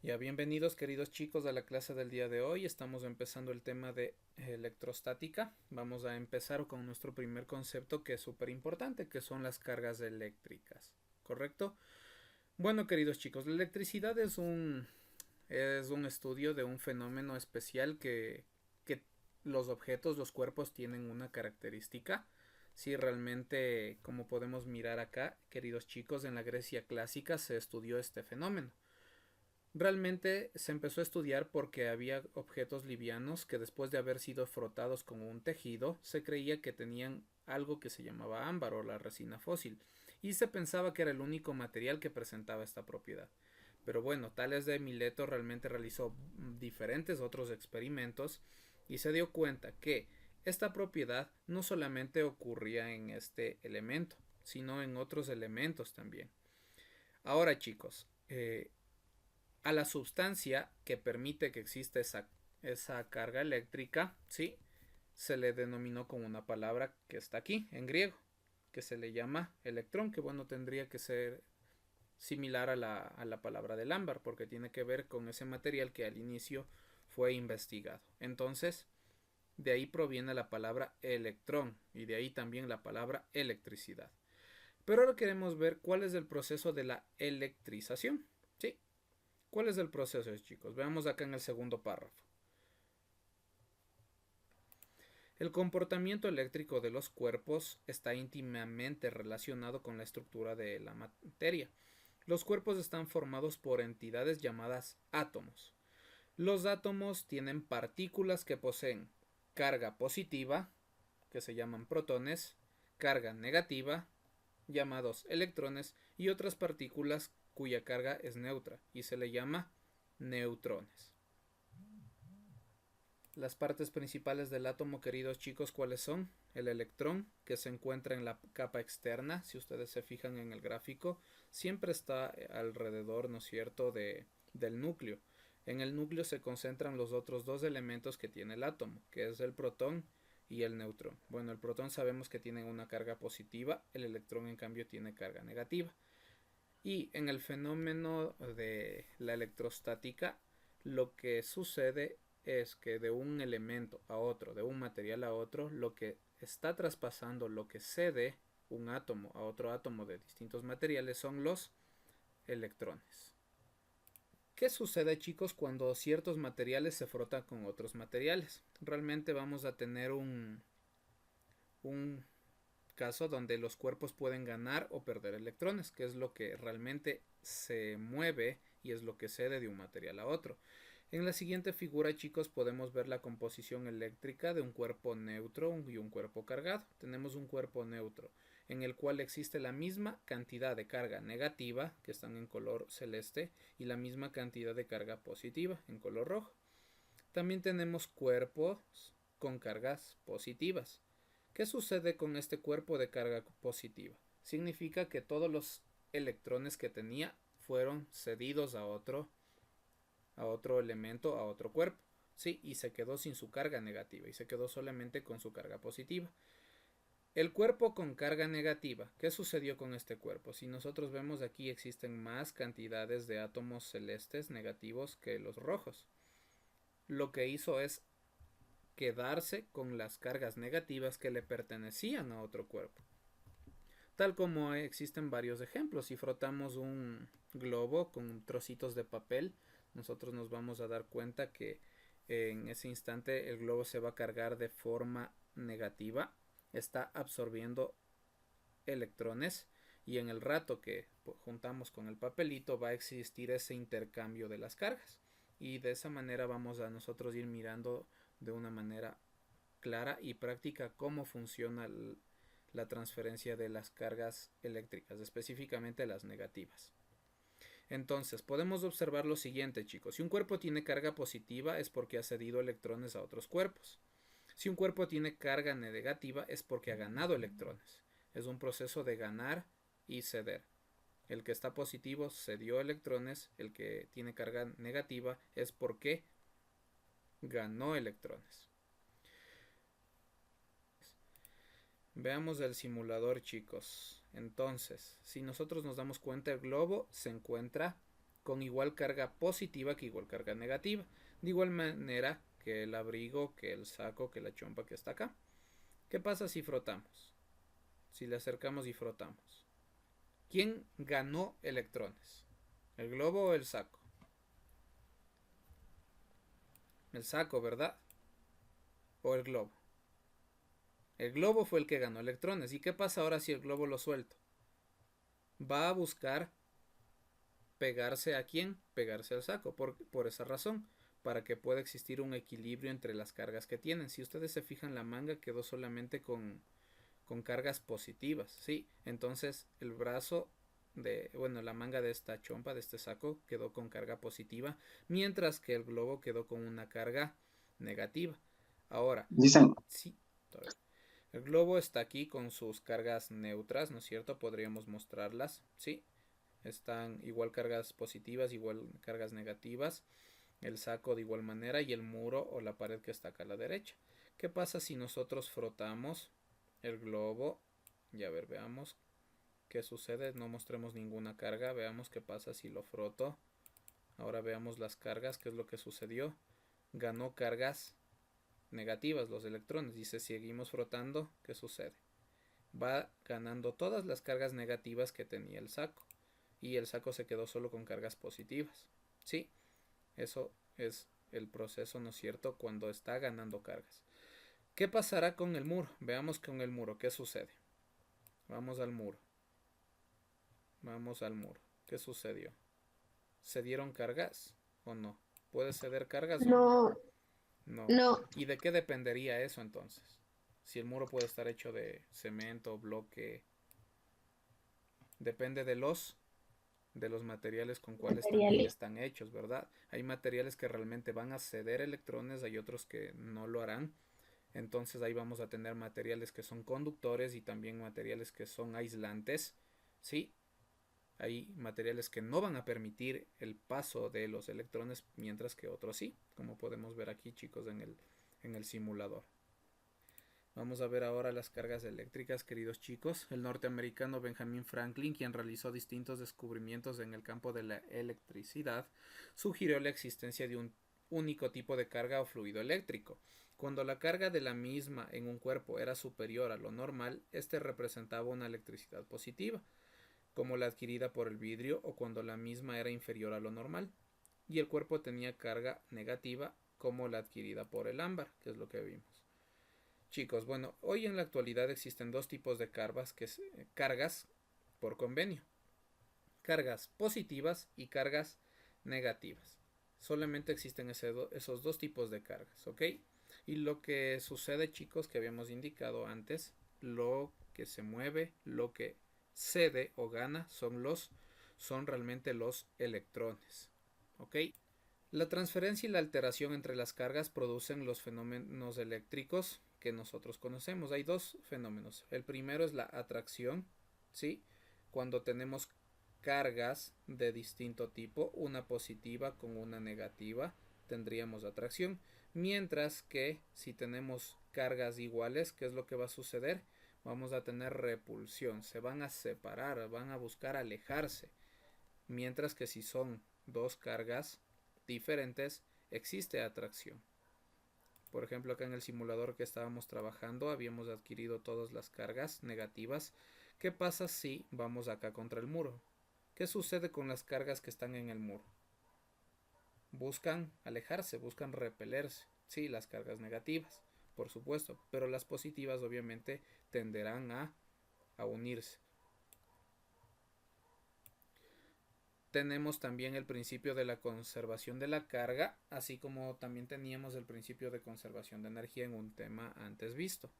Ya, bienvenidos queridos chicos a la clase del día de hoy. Estamos empezando el tema de electrostática. Vamos a empezar con nuestro primer concepto que es súper importante, que son las cargas eléctricas. ¿Correcto? Bueno, queridos chicos, la electricidad es un estudio de un fenómeno especial que los objetos, los cuerpos tienen una característica. Si realmente, como podemos mirar acá, queridos chicos, en la Grecia clásica se estudió este fenómeno. Realmente se empezó a estudiar porque había objetos livianos que después de haber sido frotados con un tejido se creía que tenían algo que se llamaba ámbar o la resina fósil y se pensaba que era el único material que presentaba esta propiedad. Pero bueno, Tales de Mileto realmente realizó diferentes otros experimentos y se dio cuenta que esta propiedad no solamente ocurría en este elemento, sino en otros elementos también. Ahora chicos, a la sustancia que permite que exista esa carga eléctrica, ¿sí? Se le denominó con una palabra que está aquí en griego, que se le llama electrón, que bueno, tendría que ser similar a la palabra del ámbar, porque tiene que ver con ese material que al inicio fue investigado. Entonces, de ahí proviene la palabra electrón y de ahí también la palabra electricidad. Pero ahora queremos ver cuál es el proceso de la electrización. ¿Sí? ¿Cuál es el proceso, chicos? Veamos acá en el segundo párrafo. El comportamiento eléctrico de los cuerpos está íntimamente relacionado con la estructura de la materia. Los cuerpos están formados por entidades llamadas átomos. Los átomos tienen partículas que poseen carga positiva, que se llaman protones, carga negativa, llamados electrones, y otras partículas cuya carga es neutra y se le llama neutrones. Las partes principales del átomo, queridos chicos, ¿cuáles son? El electrón, que se encuentra en la capa externa, si ustedes se fijan en el gráfico, siempre está alrededor, ¿no es cierto?, del núcleo. En el núcleo se concentran los otros dos elementos que tiene el átomo, que es el protón y el neutrón. Bueno, el protón sabemos que tiene una carga positiva, el electrón en cambio tiene carga negativa. Y en el fenómeno de la electrostática, lo que sucede es que de un elemento a otro, de un material a otro, lo que está traspasando, lo que cede un átomo a otro átomo de distintos materiales son los electrones. ¿Qué sucede, chicos, cuando ciertos materiales se frotan con otros materiales? Realmente vamos a tener un caso donde los cuerpos pueden ganar o perder electrones, que es lo que realmente se mueve y es lo que cede de un material a otro. En la siguiente figura, chicos, podemos ver la composición eléctrica de un cuerpo neutro y un cuerpo cargado. Tenemos un cuerpo neutro en el cual existe la misma cantidad de carga negativa, que están en color celeste, y la misma cantidad de carga positiva, en color rojo. También tenemos cuerpos con cargas positivas. ¿Qué sucede con este cuerpo de carga positiva? Significa que todos los electrones que tenía fueron cedidos a otro elemento, a otro cuerpo. Sí, y se quedó sin su carga negativa y se quedó solamente con su carga positiva. El cuerpo con carga negativa. ¿Qué sucedió con este cuerpo? Si nosotros vemos aquí existen más cantidades de átomos celestes negativos que los rojos. Lo que hizo es quedarse con las cargas negativas que le pertenecían a otro cuerpo. Tal como existen varios ejemplos, si frotamos un globo con trocitos de papel, nosotros nos vamos a dar cuenta que en ese instante el globo se va a cargar de forma negativa, está absorbiendo electrones y en el rato que juntamos con el papelito va a existir ese intercambio de las cargas y de esa manera vamos a nosotros ir mirando de una manera clara y práctica cómo funciona la transferencia de las cargas eléctricas, específicamente las negativas. Entonces, podemos observar lo siguiente, chicos. Si un cuerpo tiene carga positiva es porque ha cedido electrones a otros cuerpos. Si un cuerpo tiene carga negativa es porque ha ganado electrones. Es un proceso de ganar y ceder. El que está positivo cedió electrones, el que tiene carga negativa es porque ganó electrones. Veamos el simulador, chicos. Entonces, si nosotros nos damos cuenta, el globo se encuentra con igual carga positiva que igual carga negativa. De igual manera que el abrigo, que el saco, que la chompa que está acá. ¿Qué pasa si frotamos? Si le acercamos y frotamos. ¿Quién ganó electrones? ¿El globo o el saco? El saco, ¿verdad? ¿O el globo? El globo fue el que ganó electrones. ¿Y qué pasa ahora si el globo lo suelto? Va a buscar pegarse a quién, pegarse al saco, por esa razón, para que pueda existir un equilibrio entre las cargas que tienen. Si ustedes se fijan, la manga quedó solamente con cargas positivas, ¿sí? Entonces el brazo bueno, la manga de esta chompa, de este saco, quedó con carga positiva, mientras que el globo quedó con una carga negativa. Ahora, Dicen, sí, el globo está aquí con sus cargas neutras, ¿no es cierto? Podríamos mostrarlas, ¿sí? Están igual cargas positivas, igual cargas negativas, el saco de igual manera y el muro o la pared que está acá a la derecha. ¿Qué pasa si nosotros frotamos el globo? Y a ver, veamos qué sucede. No mostremos ninguna carga, veamos qué pasa si lo froto. Ahora veamos las cargas, qué es lo que sucedió. Ganó cargas negativas los electrones. Dice, seguimos frotando, ¿qué sucede? Va ganando todas las cargas negativas que tenía el saco. Y el saco se quedó solo con cargas positivas. Sí, eso es el proceso, ¿no es cierto? Cuando está ganando cargas. ¿Qué pasará con el muro? Veamos con el muro, ¿qué sucede? Vamos al muro. Vamos al muro. ¿Qué sucedió? ¿Se dieron cargas o no? ¿Puede ceder cargas o no? No, No. no, ¿Y de qué dependería eso entonces? Si el muro puede estar hecho de cemento, bloque, depende de los materiales con cuales también materiales. están hechos, ¿verdad? Hay materiales que realmente van a ceder electrones, hay otros que no lo harán. Entonces ahí vamos a tener materiales que son conductores y también materiales que son aislantes, ¿sí? Hay materiales que no van a permitir el paso de los electrones, mientras que otros sí, como podemos ver aquí, chicos, en el simulador. Vamos a ver ahora las cargas eléctricas, queridos chicos. El norteamericano Benjamin Franklin, quien realizó distintos descubrimientos en el campo de la electricidad, sugirió la existencia de un único tipo de carga o fluido eléctrico. Cuando la carga de la misma en un cuerpo era superior a lo normal, este representaba una electricidad positiva, como la adquirida por el vidrio, o cuando la misma era inferior a lo normal, y el cuerpo tenía carga negativa, como la adquirida por el ámbar, que es lo que vimos. Chicos, bueno, hoy en la actualidad existen dos tipos de cargas por convenio. Cargas positivas y cargas negativas. Solamente existen esos dos tipos de cargas, ¿ok? Y lo que sucede, chicos, que habíamos indicado antes, lo que se mueve, lo que cede o gana son realmente los electrones, ¿ok? La transferencia y la alteración entre las cargas producen los fenómenos eléctricos que nosotros conocemos. Hay dos fenómenos. El primero es la atracción, ¿sí? Cuando tenemos cargas de distinto tipo, una positiva con una negativa, tendríamos atracción. Mientras que si tenemos cargas iguales, ¿qué es lo que va a suceder? Vamos a tener repulsión, se van a separar, van a buscar alejarse. Mientras que si son dos cargas diferentes, existe atracción. Por ejemplo, acá en el simulador que estábamos trabajando habíamos adquirido todas las cargas negativas. ¿Qué pasa si vamos acá contra el muro? ¿Qué sucede con las cargas que están en el muro? Buscan alejarse, buscan repelerse. Sí, las cargas negativas, por supuesto, pero las positivas obviamente tenderán a unirse. Tenemos también el principio de la conservación de la carga, así como también teníamos el principio de conservación de energía en un tema antes visto.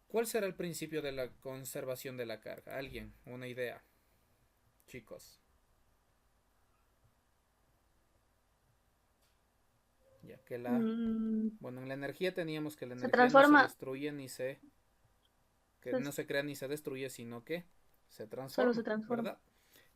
¿Cuál será el principio de la conservación de la carga? ¿Alguien? ¿Una idea? Chicos. Ya que Mm, bueno, en la energía teníamos que la se energía no se transforma, destruye que no se- se crea ni se destruye, sino que se solo se transforma, transforma. ¿verdad?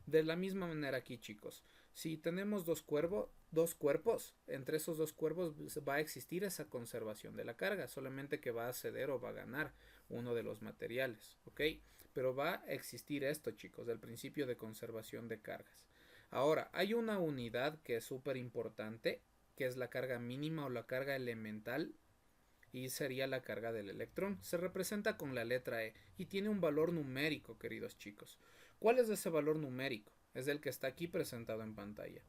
De la misma manera aquí, chicos. Si tenemos dos cuerpos, entre esos dos cuerpos va a existir esa conservación de la carga, solamente que va a ceder o va a ganar uno de los materiales, ¿ok? Pero va a existir esto, chicos, del principio de conservación de cargas. Ahora, hay una unidad que es súper importante, que es la carga mínima o la carga elemental, y sería la carga del electrón. Se representa con la letra E y tiene un valor numérico, queridos chicos. ¿Cuál es ese valor numérico? Es el que está aquí presentado en pantalla.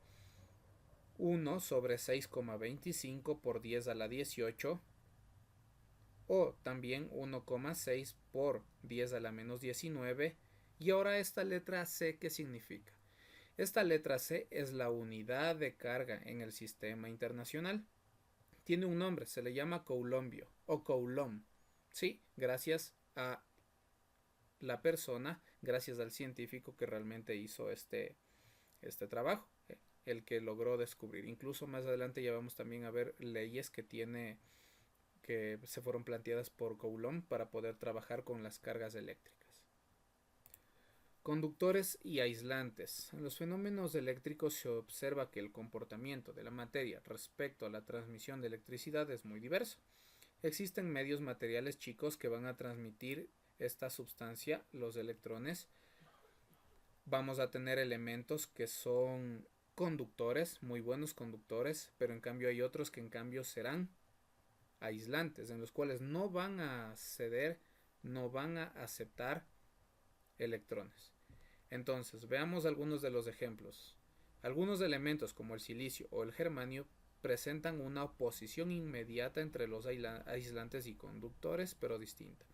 1 sobre 6,25 por 10 a la 18, o también 1,6 por 10 a la menos 19. Y ahora esta letra C, ¿qué significa? Esta letra C es la unidad de carga en el sistema internacional. Tiene un nombre, se le llama coulombio o coulomb. Sí, gracias a la persona, gracias al científico que realmente hizo este trabajo, el que logró descubrir. Incluso más adelante ya vamos también a ver leyes que se fueron planteadas por Coulomb para poder trabajar con las cargas eléctricas. Conductores y aislantes. En los fenómenos eléctricos se observa que el comportamiento de la materia respecto a la transmisión de electricidad es muy diverso. Existen medios materiales chicos que van a transmitir esta sustancia, los electrones. Vamos a tener elementos que son conductores, muy buenos conductores, pero en cambio hay otros que en cambio serán aislantes, en los cuales no van a ceder, no van a aceptar electrones. Entonces, veamos algunos de los ejemplos. Algunos elementos como el silicio o el germanio presentan una oposición inmediata entre los aislantes y conductores, pero distinta.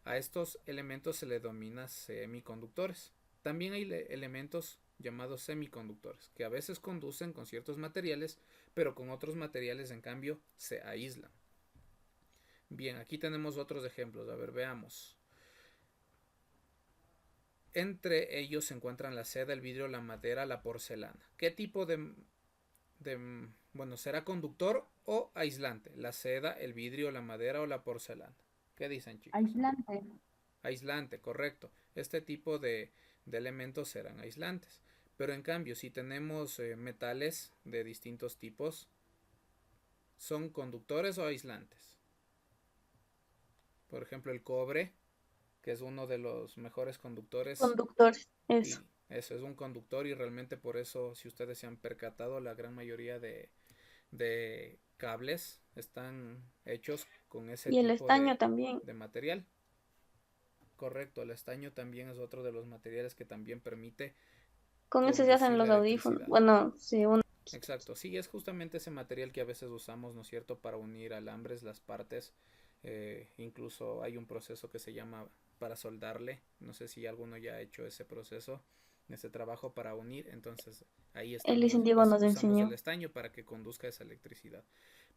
A estos elementos se le denomina semiconductores. También hay elementos llamados semiconductores, que a veces conducen con ciertos materiales, pero con otros materiales en cambio se aíslan. Bien, aquí tenemos otros ejemplos. A ver, veamos. Entre ellos se encuentran la seda, el vidrio, la madera, la porcelana. ¿Qué tipo bueno, será conductor o aislante? La seda, el vidrio, la madera o la porcelana. ¿Qué dicen, chicos? Aislante. Aislante, correcto. Este tipo de elementos serán aislantes. Pero en cambio, si tenemos metales de distintos tipos, ¿son conductores o aislantes? Por ejemplo, el cobre, que es uno de los mejores conductores, Conductores. Eso. y eso es un conductor, y realmente por eso, si ustedes se han percatado, la gran mayoría de cables están hechos con ese Y el tipo estaño también. de material. Correcto, el estaño también es otro de los materiales que también permite Con ese se hacen conducir la los audífonos. electricidad. Bueno, sí, uno. Exacto, sí, es justamente ese material que a veces usamos, ¿no es cierto?, para unir alambres, las partes. Incluso hay un proceso que se llama para soldarle. No sé si alguno ya ha hecho ese proceso, ese trabajo para unir. Entonces ahí El estamos, licenciado Diego nos usamos el enseñó. estaño para que conduzca esa electricidad.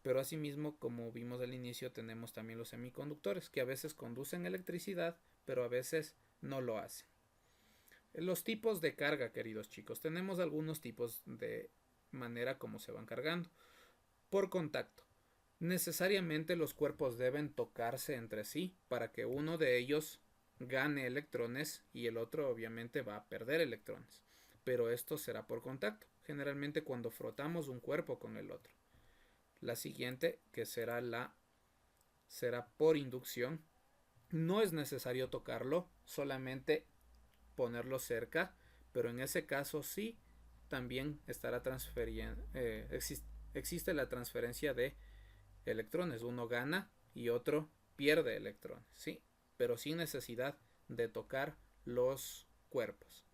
Pero asimismo, como vimos al inicio, tenemos también los semiconductores que a veces conducen electricidad, pero a veces no lo hacen. Los tipos de carga, queridos chicos, tenemos algunos tipos de manera como se van cargando. Por contacto. Necesariamente los cuerpos deben tocarse entre sí para que uno de ellos gane electrones y el otro obviamente va a perder electrones. Pero esto será por contacto, generalmente cuando frotamos un cuerpo con el otro. La siguiente, que será por inducción. No es necesario tocarlo, solamente ponerlo cerca, pero en ese caso sí también estará transferiendo, existe la transferencia de electrones. Uno gana y otro pierde electrones, ¿sí? Pero sin necesidad de tocar los cuerpos.